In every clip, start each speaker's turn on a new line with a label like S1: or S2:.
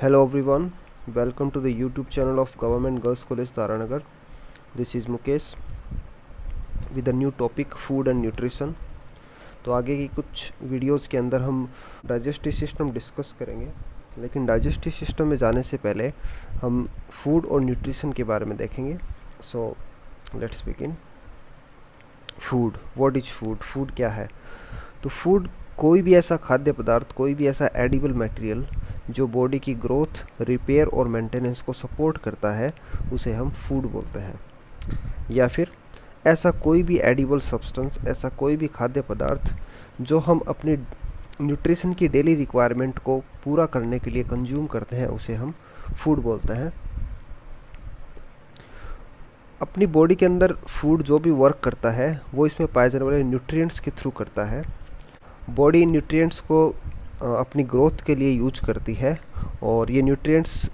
S1: Hello everyone, welcome to the YouTube channel of Government Girls College Taranagar. This is Mukesh with a new topic food and nutrition. तो आगे की कुछ videos के अंदर हम digestive system discuss करेंगे, लेकिन डाइजेस्टिव सिस्टम में जाने से पहले हम फूड और न्यूट्रिशन के बारे में देखेंगे. So let's begin. Food, what is food? Food क्या है? तो फूड कोई भी ऐसा खाद्य पदार्थ, कोई भी ऐसा एडिबल मटेरियल जो बॉडी की ग्रोथ, रिपेयर और मेंटेनेंस को सपोर्ट करता है, उसे हम फूड बोलते हैं. या फिर ऐसा कोई भी एडिबल सब्सटेंस, ऐसा कोई भी खाद्य पदार्थ जो हम अपनी न्यूट्रिशन की डेली रिक्वायरमेंट को पूरा करने के लिए कंज्यूम करते हैं, उसे हम फूड बोलते हैं. अपनी बॉडी के अंदर फूड जो भी वर्क करता है वो इसमें पाए जाने वाले न्यूट्रिएंट्स के थ्रू करता है. बॉडी न्यूट्रिएंट्स को अपनी ग्रोथ के लिए यूज करती है और ये न्यूट्रिएंट्स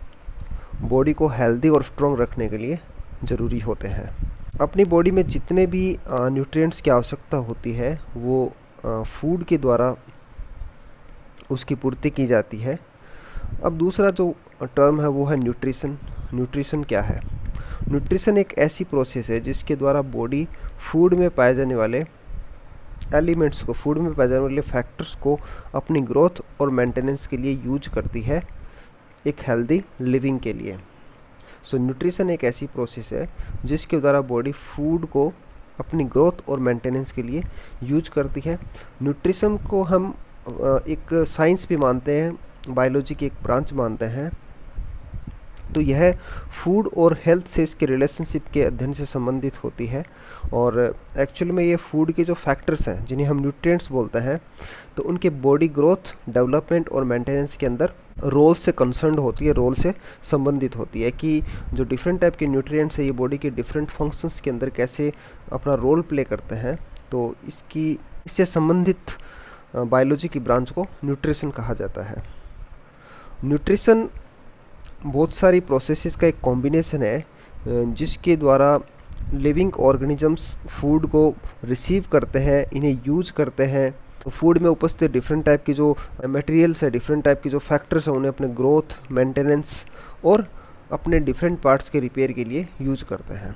S1: बॉडी को हेल्दी और स्ट्रॉन्ग रखने के लिए ज़रूरी होते हैं. अपनी बॉडी में जितने भी न्यूट्रिएंट्स की आवश्यकता होती है वो फूड के द्वारा उसकी पूर्ति की जाती है. अब दूसरा जो टर्म है वो है न्यूट्रिशन. न्यूट्रिशन क्या है? न्यूट्रिशन एक ऐसी प्रोसेस है जिसके द्वारा बॉडी फूड में पाए जाने वाले एलिमेंट्स को, फूड में पाए जाने वाले फैक्टर्स को अपनी ग्रोथ और मेंटेनेंस के लिए यूज करती है, एक हेल्दी लिविंग के लिए. सो न्यूट्रिशन एक ऐसी प्रोसेस है जिसके द्वारा बॉडी फूड को अपनी ग्रोथ और मेंटेनेंस के लिए यूज करती है. न्यूट्रिशन को हम एक साइंस भी मानते हैं, बायोलॉजी की एक ब्रांच मानते हैं. तो यह फूड और हेल्थ से इसके रिलेशनशिप के अध्ययन से संबंधित होती है. और एक्चुअल में ये फूड के जो फैक्टर्स हैं जिन्हें हम न्यूट्रिएंट्स बोलते हैं, तो उनके बॉडी ग्रोथ, डेवलपमेंट और मेंटेनेंस के अंदर रोल से कंसर्न्ड होती है, रोल से संबंधित होती है कि जो डिफरेंट टाइप के न्यूट्रिएंट्स है ये बॉडी के डिफरेंट फंक्शंस के अंदर कैसे अपना रोल प्ले करते हैं. तो इससे संबंधित बायोलॉजी की ब्रांच को न्यूट्रिशन कहा जाता है. न्यूट्रिशन बहुत सारी प्रोसेसेस का एक कॉम्बिनेशन है जिसके द्वारा लिविंग ऑर्गेनिजम्स फूड को रिसीव करते हैं, इन्हें यूज करते हैं. तो फूड में उपस्थित डिफरेंट टाइप की जो मटेरियल्स है, डिफरेंट टाइप की जो फैक्टर्स हैं, उन्हें अपने ग्रोथ, मेंटेनेंस और अपने डिफरेंट पार्ट्स के रिपेयर के लिए यूज करते हैं.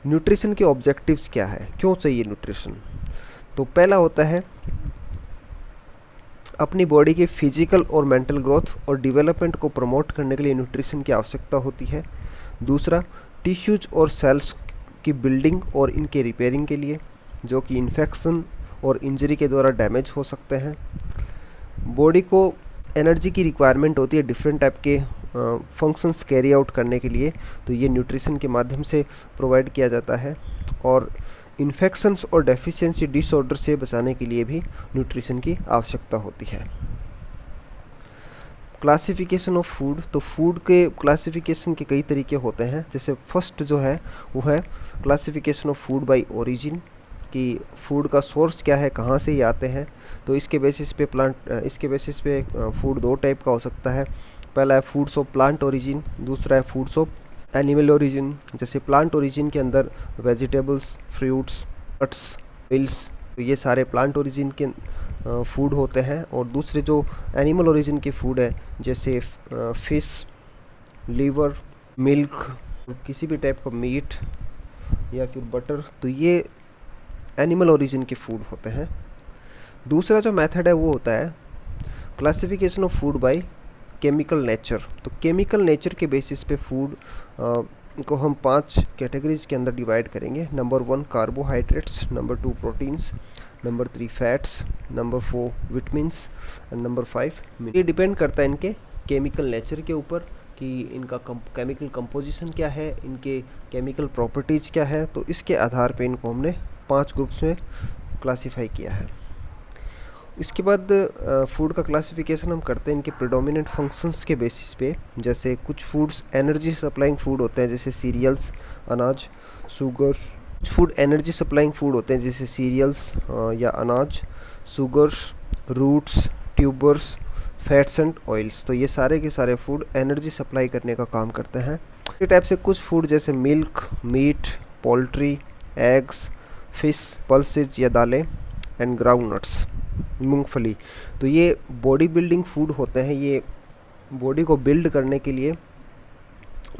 S1: न्यूट्रिशन के ऑब्जेक्टिव्स क्या है? क्यों चाहिए न्यूट्रिशन? तो पहला होता है अपनी बॉडी के फिजिकल और मेंटल ग्रोथ और डेवलपमेंट को प्रमोट करने के लिए न्यूट्रिशन की आवश्यकता होती है. दूसरा, टिश्यूज और सेल्स की बिल्डिंग और इनके रिपेयरिंग के लिए, जो कि इन्फेक्शन और इंजरी के द्वारा डैमेज हो सकते हैं. बॉडी को एनर्जी की रिक्वायरमेंट होती है डिफरेंट टाइप के फंक्शंस कैरी आउट करने के लिए, तो ये न्यूट्रिशन के माध्यम से प्रोवाइड किया जाता है. और इन्फेक्शंस और डेफिशिएंसी डिसऑर्डर से बचाने के लिए भी न्यूट्रिशन की आवश्यकता होती है. Classification of food. तो फूड के क्लासिफिकेशन के कई तरीके होते हैं. जैसे फर्स्ट जो है वो है classification of food by origin, कि फूड का सोर्स क्या है, कहाँ से ये आते हैं. तो इसके बेसिस पे फूड दो टाइप का हो सकता है. पहला है फूड्स ऑफ प्लांट ओरिजिन, दूसरा है फूड्स ऑफ एनिमल ओरिजिन. जैसे प्लांट ओरिजिन के अंदर वेजिटेबल्स, फ्रूट्स, नट्स, ऑयल्स, तो ये सारे प्लांट ओरिजिन के फूड होते हैं. और दूसरे जो एनिमल ओरिजिन के फूड है, जैसे फिश, लीवर, मिल्क, किसी भी टाइप का मीट या फिर बटर, तो ये एनिमल ओरिजिन के फूड होते हैं. दूसरा जो मेथड है वो होता है classification of food by chemical nature. तो केमिकल नेचर के बेसिस पे फूड को हम 5 कैटेगरीज के अंदर डिवाइड करेंगे. Number 1 carbohydrates, number 2 proteins, number 3 fats, number 4 vitamins and number 5 minerals. ये डिपेंड करता है इनके केमिकल नेचर के ऊपर कि इनका केमिकल कंपोजिशन क्या है, इनके केमिकल प्रॉपर्टीज़ क्या है. तो इसके आधार पे इनको हमने 5 ग्रुप्स में क्लासीफाई किया है. इसके बाद फूड का क्लासिफिकेशन हम करते हैं इनके प्रेडोमिनेंट फंक्शंस के बेसिस पे. जैसे कुछ फूड्स एनर्जी सप्लाइंग फूड होते हैं, जैसे सीरियल्स, अनाज, शुगर. कुछ फूड एनर्जी सप्लाइंग फूड होते हैं, जैसे सीरियल्स या अनाज, sugars, roots, tubers, fats and oils. तो ये सारे के सारे फूड एनर्जी सप्लाई करने का काम करते हैं. इस टाइप से कुछ फूड जैसे milk, meat, poultry, eggs, fish, pulses या दालें एंड ग्राउंड नट्स, मूंगफली। तो ये बॉडी बिल्डिंग फूड होते हैं, ये बॉडी को बिल्ड करने के लिए,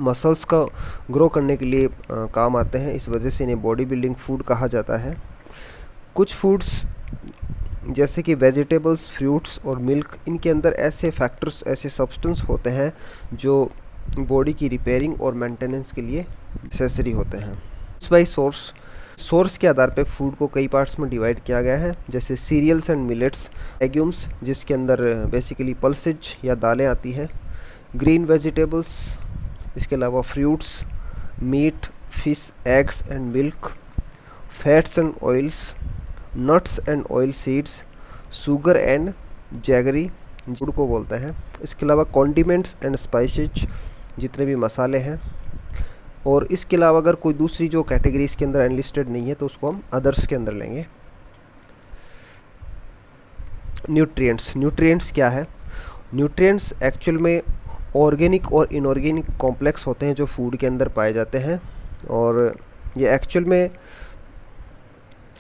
S1: मसल्स का ग्रो करने के लिए काम आते हैं, इस वजह से इन्हें बॉडी बिल्डिंग फूड कहा जाता है। कुछ फूड्स जैसे कि वेजिटेबल्स, फ्रूट्स और मिल्क, इनके अंदर ऐसे फैक्टर्स, ऐसे सब्सटेंस होते हैं जो बॉडी की रिपेयरिंग और मेंटेनेंस के लिए नेसेसरी होते हैं। बाई सोर्स के आधार पे फूड को कई पार्ट्स में डिवाइड किया गया है, जैसे सीरियल्स एंड मिलेट्स, लेग्यूम्स जिसके अंदर बेसिकली पल्सेज या दालें आती हैं, ग्रीन वेजिटेबल्स, इसके अलावा fruits, meat, fish, eggs and milk, fats and oils, nuts and oil seeds, sugar and jaggery गुड़ को बोलते हैं। इसके अलावा कॉन्डिमेंट्स एंड स्पाइसेज, जितने भी मसाले हैं। और इसके अलावा अगर कोई दूसरी जो कैटेगरी इसके अंदर अनलिस्टेड नहीं है तो उसको हम अदर्स के अंदर लेंगे। न्यूट्रिएंट्स क्या है? न्यूट्रिएंट्स एक्चुअल में ऑर्गेनिक और इनऑर्गेनिक कॉम्प्लेक्स होते हैं जो फूड के अंदर पाए जाते हैं, और ये एक्चुअल में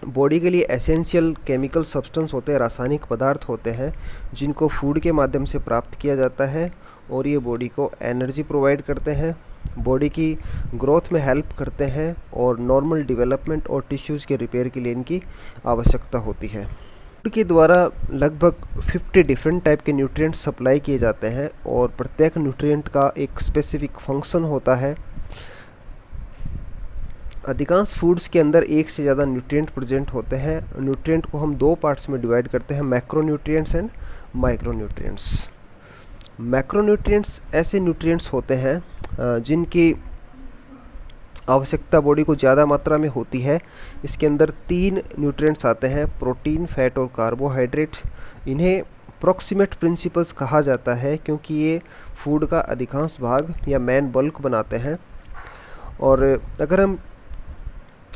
S1: बॉडी के लिए एसेंशियल केमिकल सब्सटेंस होते हैं, रासायनिक पदार्थ होते हैं जिनको फूड के माध्यम से प्राप्त किया जाता है, और ये बॉडी को एनर्जी प्रोवाइड करते हैं, बॉडी की ग्रोथ में हेल्प करते हैं, और नॉर्मल डेवलपमेंट और टिश्यूज़ के रिपेयर के लिए इनकी आवश्यकता होती है। फूड के द्वारा लगभग 50 डिफरेंट टाइप के न्यूट्रिएंट्स सप्लाई किए जाते हैं, और प्रत्येक न्यूट्रिएंट का एक स्पेसिफिक फंक्शन होता है। अधिकांश फूड्स के अंदर एक से ज़्यादा न्यूट्रिएंट प्रेजेंट होते हैं। न्यूट्रिएंट को हम दो पार्ट्स में डिवाइड करते हैं, मैक्रोन्यूट्रिएंट्स एंड माइक्रोन्यूट्रिएंट्स। मैक्रोन्यूट्रिएंट्स ऐसे न्यूट्रिएंट्स होते हैं जिनकी आवश्यकता बॉडी को ज़्यादा मात्रा में होती है। इसके अंदर 3 न्यूट्रिएंट्स आते हैं, प्रोटीन, फैट और कार्बोहाइड्रेट। इन्हें प्रॉक्सिमेट प्रिंसिपल्स कहा जाता है क्योंकि ये फूड का अधिकांश भाग या मेन बल्क बनाते हैं। और अगर हम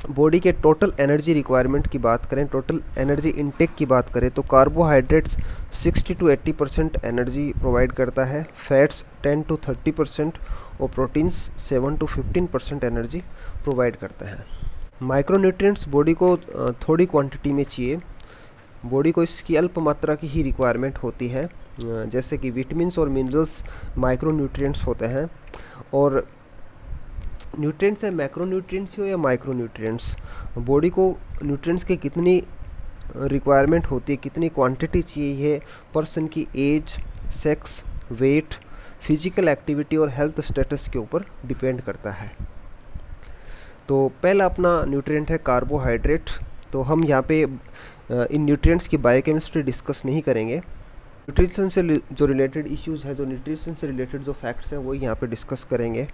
S1: बॉडी के टोटल एनर्जी रिक्वायरमेंट की बात करें, टोटल एनर्जी इनटेक की बात करें, तो कार्बोहाइड्रेट्स 60 to 80% एनर्जी प्रोवाइड करता है, फैट्स 10 to 30% और प्रोटीन्स 7 to 15% एनर्जी प्रोवाइड करते हैं। माइक्रोन्यूट्रिएंट्स बॉडी को थोड़ी क्वांटिटी में चाहिए, बॉडी को इसकी अल्प मात्रा की ही रिक्वायरमेंट होती है, जैसे कि विटामिन्स और मिनरल्स माइक्रोन्यूट्रिएंट्स होते हैं। और न्यूट्रिएंट्स है, मैक्रोन्यूट्रिएंट्स हो या माइक्रोन्यूट्रिएंट्स, बॉडी को न्यूट्रिएंट्स की कितनी रिक्वायरमेंट होती है, कितनी क्वांटिटी चाहिए, ये पर्सन की age, sex, weight, physical activity और हेल्थ स्टेटस के ऊपर डिपेंड करता है। तो पहला अपना न्यूट्रिएंट है कार्बोहाइड्रेट। तो हम यहाँ पे इन न्यूट्रिएंट्स की बायोकेमिस्ट्री डिस्कस नहीं करेंगे, न्यूट्रिशन से जो रिलेटेड इश्यूज़ हैं, जो न्यूट्रिशन से रिलेटेड जो फैक्ट्स हैं वो यहाँ पे डिस्कस करेंगे।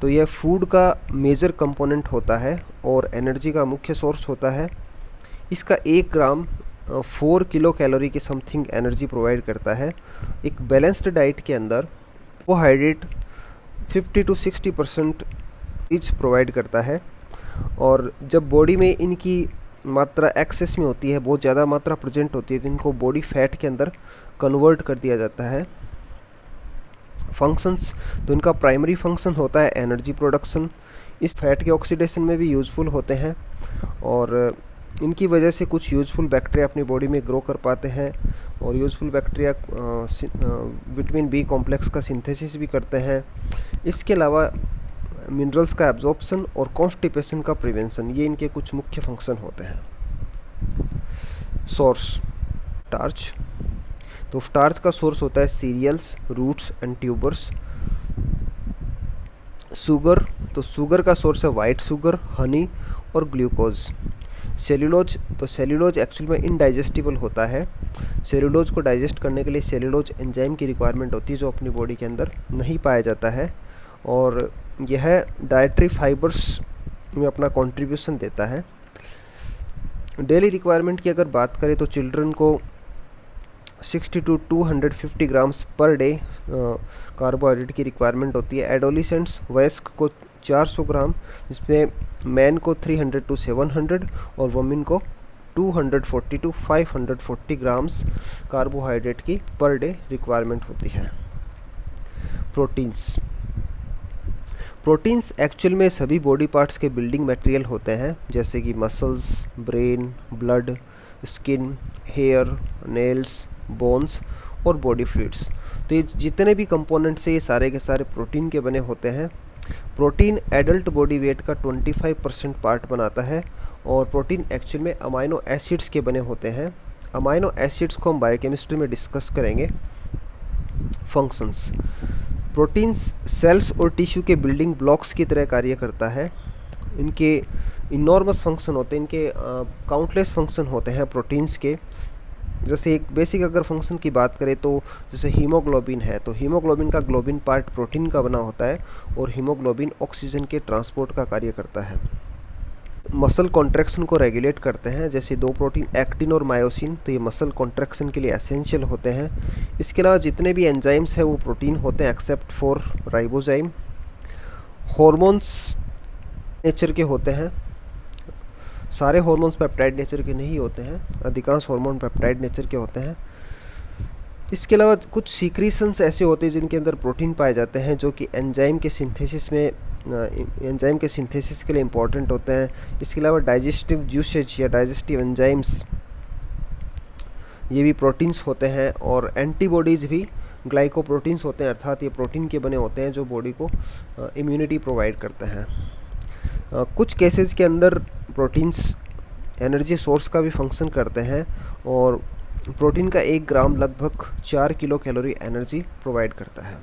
S1: तो यह फूड का मेजर कंपोनेंट होता है और एनर्जी का मुख्य सोर्स होता है। इसका 1 ग्राम 4 किलो कैलोरी की समथिंग एनर्जी प्रोवाइड करता है। एक बैलेंस्ड डाइट के अंदर कार्बोहाइड्रेट 50 to 60% ईच प्रोवाइड करता है, और जब बॉडी में इनकी मात्रा एक्सेस में होती है, बहुत ज़्यादा मात्रा प्रेजेंट होती है, तो इनको बॉडी फैट के अंदर कन्वर्ट कर दिया जाता है। फंक्शंस, तो इनका प्राइमरी फंक्शन होता है एनर्जी प्रोडक्शन। इस फैट के ऑक्सीडेशन में भी यूज़फुल होते हैं, और इनकी वजह से कुछ यूज़फुल बैक्टीरिया अपनी बॉडी में ग्रो कर पाते हैं, और useful bacteria vitamin B complex का सिंथेसिस भी करते हैं। इसके अलावा मिनरल्स का एब्जॉर्प्शन और कॉन्स्टिपेशन का प्रिवेंशन, ये इनके कुछ मुख्य फंक्शन होते हैं। सोर्स स्टार्च, तो स्टार्च का सोर्स होता है cereals, roots and tubers. Sugar, तो शुगर का सोर्स है वाइट शुगर, हनी और ग्लूकोज। सेल्यूलोज, तो सेल्यूलोज एक्चुअल में इनडाइजेस्टिबल होता है। सेल्यूलोज को डाइजेस्ट करने के लिए सेल्यूलोज एंजाइम की रिक्वायरमेंट होती है जो अपनी बॉडी के अंदर नहीं पाया जाता है, और यह डाइटरी फाइबर्स में अपना कंट्रीब्यूशन देता है। डेली रिक्वायरमेंट की अगर बात करें तो चिल्ड्रन को 60 to 250 grams per day carbohydrate की रिक्वायरमेंट होती है। एडोलिसेंट्स, वयस्क को 400 ग्राम, जिसमें मैन को 300 to 700 और वुमेन को 240 to 540 ग्राम्स कार्बोहाइड्रेट की पर डे रिक्वायरमेंट होती है। प्रोटीन्स एक्चुअल में सभी बॉडी पार्ट्स के बिल्डिंग मटेरियल होते हैं, जैसे कि muscles, brain, blood, skin, hair, nails, bones और बॉडी फ्लूइड्स। तो ये जितने भी कंपोनेंट्स हैं ये सारे के सारे प्रोटीन के बने होते हैं। प्रोटीन एडल्ट बॉडी वेट का 25% पार्ट बनाता है और प्रोटीन एक्चुअल में अमाइनो एसिड्स के बने होते हैं। अमाइनो एसिड्स को हम बायोकेमिस्ट्री में डिस्कस करेंगे। फंक्शंस, प्रोटीन सेल्स और टिश्यू के बिल्डिंग ब्लॉक्स की तरह कार्य करता है। इनके इनॉर्मस फंक्शन होते हैं, इनके काउंटलेस फंक्शन होते हैं प्रोटीन्स के। जैसे एक बेसिक अगर फंक्शन की बात करें तो जैसे हीमोग्लोबिन है, तो हीमोग्लोबिन का ग्लोबिन पार्ट प्रोटीन का बना होता है और हीमोग्लोबिन ऑक्सीजन के ट्रांसपोर्ट का कार्य करता है। मसल कॉन्ट्रैक्शन को रेगुलेट करते हैं, जैसे दो प्रोटीन एक्टिन और मायोसिन, तो ये मसल कॉन्ट्रैक्शन के लिए एसेंशियल होते हैं। इसके अलावा जितने भी एंजाइम्स हैं वो प्रोटीन होते हैं except for ribozyme. Hormones nature के होते हैं, सारे हॉर्मोन्स पेप्टाइड नेचर के नहीं होते हैं, अधिकांश हार्मोन पेप्टाइड नेचर के होते हैं। इसके अलावा कुछ सीक्रीशंस ऐसे होते हैं जिनके अंदर प्रोटीन पाए जाते हैं जो कि एंजाइम के सिंथेसिस के लिए इम्पॉर्टेंट होते हैं। इसके अलावा डाइजेस्टिव जूसेज या डाइजेस्टिव एंजाइम्स ये भी प्रोटीन्स होते हैं। और एंटीबॉडीज़ भी ग्लाइकोप्रोटीन्स होते हैं, अर्थात ये प्रोटीन के बने होते हैं जो बॉडी को इम्यूनिटी प्रोवाइड करते हैं। कुछ केसेस के अंदर प्रोटीन्स एनर्जी सोर्स का भी फंक्शन करते हैं और प्रोटीन का 1 ग्राम लगभग 4 किलो कैलोरी एनर्जी प्रोवाइड करता है।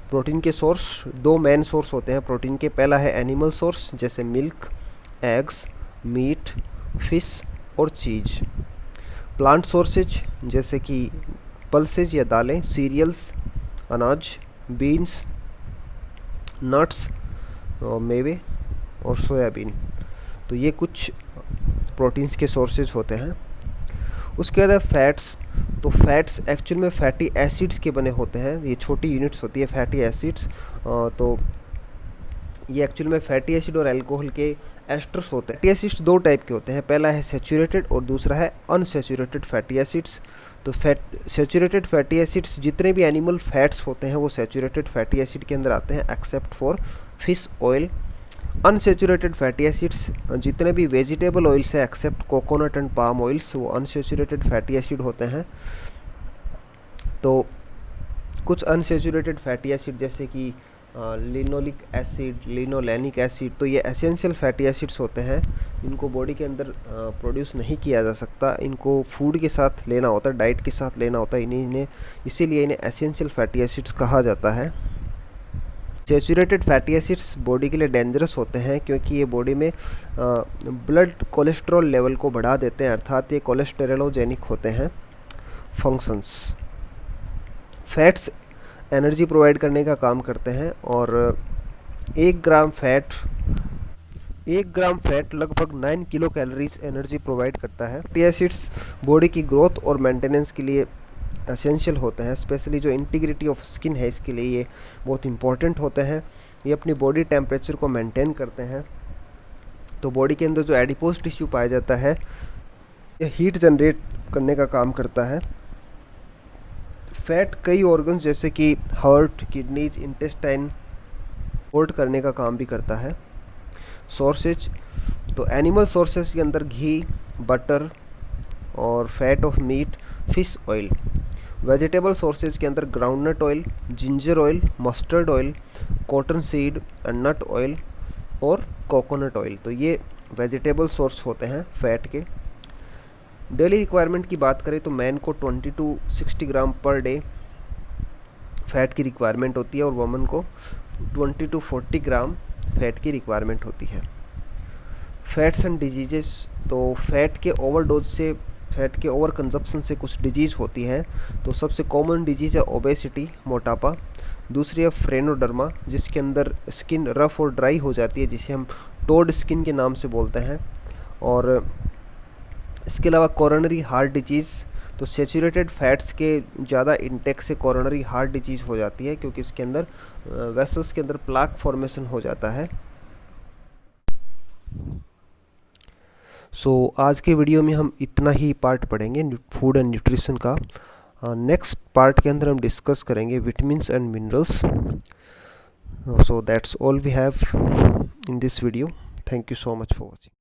S1: प्रोटीन के सोर्स 2 मेन सोर्स होते हैं प्रोटीन के। पहला है एनिमल सोर्स, जैसे मिल्क, एग्स, मीट, फिश और चीज़। प्लांट सोर्सेज जैसे कि पल्सेज या दालें, सीरियल्स, अनाज, बीन्स, नट्स और मेवे और सोयाबीन। तो ये कुछ प्रोटीन्स के सोर्सेज होते हैं। उसके बाद है फैट्स। तो फैट्स एक्चुअल में फैटी एसिड्स के बने होते हैं, ये छोटी यूनिट्स होती है फैटी एसिड्स। तो ये एक्चुअल में फैटी एसिड और अल्कोहल के एस्टर्स होते हैं। फैटी एसिड्स 2 टाइप के होते हैं, पहला है सैचुरेटेड और दूसरा है अनसैचुरेटेड फैटी एसिड्स। तो सैचुरेटेड फैटी एसिड्स जितने भी एनिमल फैट्स होते हैं वो सैचुरेटेड फैटी एसिड के अंदर आते हैं except for fish oil. Unsaturated fatty acids जितने भी वेजिटेबल ऑयल्स है except coconut and palm oils वो अनसैचुरेटेड फैटी एसिड होते हैं। तो कुछ अनसैचुरेटेड फैटी एसिड जैसे कि लिनोलिक एसिड, लिनोलेनिक एसिड, तो ये एसेंशियल फैटी एसिड्स होते हैं। इनको बॉडी के अंदर प्रोड्यूस नहीं किया जा सकता, इनको फूड के साथ लेना होता है, डाइट के साथ लेना होता है इन्हें, इसीलिए इन्हें एसेंशियल फैटी एसिड्स कहा जाता है। सैचुरेटेड फैटी एसिड्स बॉडी के लिए डेंजरस होते हैं क्योंकि ये बॉडी में ब्लड कोलेस्ट्रॉल लेवल को बढ़ा देते हैं, अर्थात ये कोलेस्टेरोजेनिक होते हैं। फंक्शंस, फैट्स एनर्जी प्रोवाइड करने का काम करते हैं और 1 ग्राम फैट लगभग 9 किलो कैलोरीज एनर्जी प्रोवाइड करता है। फैटी एसिड्स बॉडी की ग्रोथ और मेंटेनेंस के लिए एसेंशियल होते हैं, स्पेशली जो इंटीग्रिटी ऑफ स्किन है इसके लिए ये बहुत इंपॉर्टेंट होते हैं। ये अपनी बॉडी टेम्परेचर को मेंटेन करते हैं। तो बॉडी के अंदर जो एडिपोज टिश्यू पाया जाता है ये हीट जनरेट करने का काम करता है। फैट कई ऑर्गन्स जैसे कि हार्ट, किडनीज, इंटेस्टाइन सपोर्ट करने का काम भी करता है। सोर्सेज, तो एनिमल सोर्सेज के अंदर घी, बटर और fat of meat, fish oil. Vegetable sources के अंदर groundnut oil, ginger oil, mustard oil, cotton seed and nut oil और कोकोनट ऑयल। तो ये वेजिटेबल सोर्स होते हैं फैट के। डेली रिक्वायरमेंट की बात करें तो मैन को 20 to 60 gram per day fat की रिक्वायरमेंट होती है और वुमेन को 20 to 40 ग्राम फैट की रिक्वायरमेंट होती है। फैट्स एंड डिजीजेस, तो फैट के ओवर कंजप्शन से कुछ डिजीज़ होती हैं। तो सबसे कॉमन डिजीज़ है ओबेसिटी, मोटापा। दूसरी है फ्रेनोडर्मा जिसके अंदर स्किन रफ और ड्राई हो जाती है, जिसे हम टोड स्किन के नाम से बोलते हैं। और इसके अलावा कोरोनरी हार्ट डिजीज़, तो सैचुरेटेड फैट्स के ज़्यादा इंटेक से कोरोनरी हार्ट डिजीज़ हो जाती है क्योंकि इसके अंदर वेसल्स के अंदर प्लाक फॉर्मेशन हो जाता है। आज के वीडियो में हम इतना ही पार्ट पढ़ेंगे फूड एंड न्यूट्रिशन का। नेक्स्ट पार्ट के अंदर हम डिस्कस करेंगे vitamins and minerals. So that's all we have in this video. Thank you so much for watching.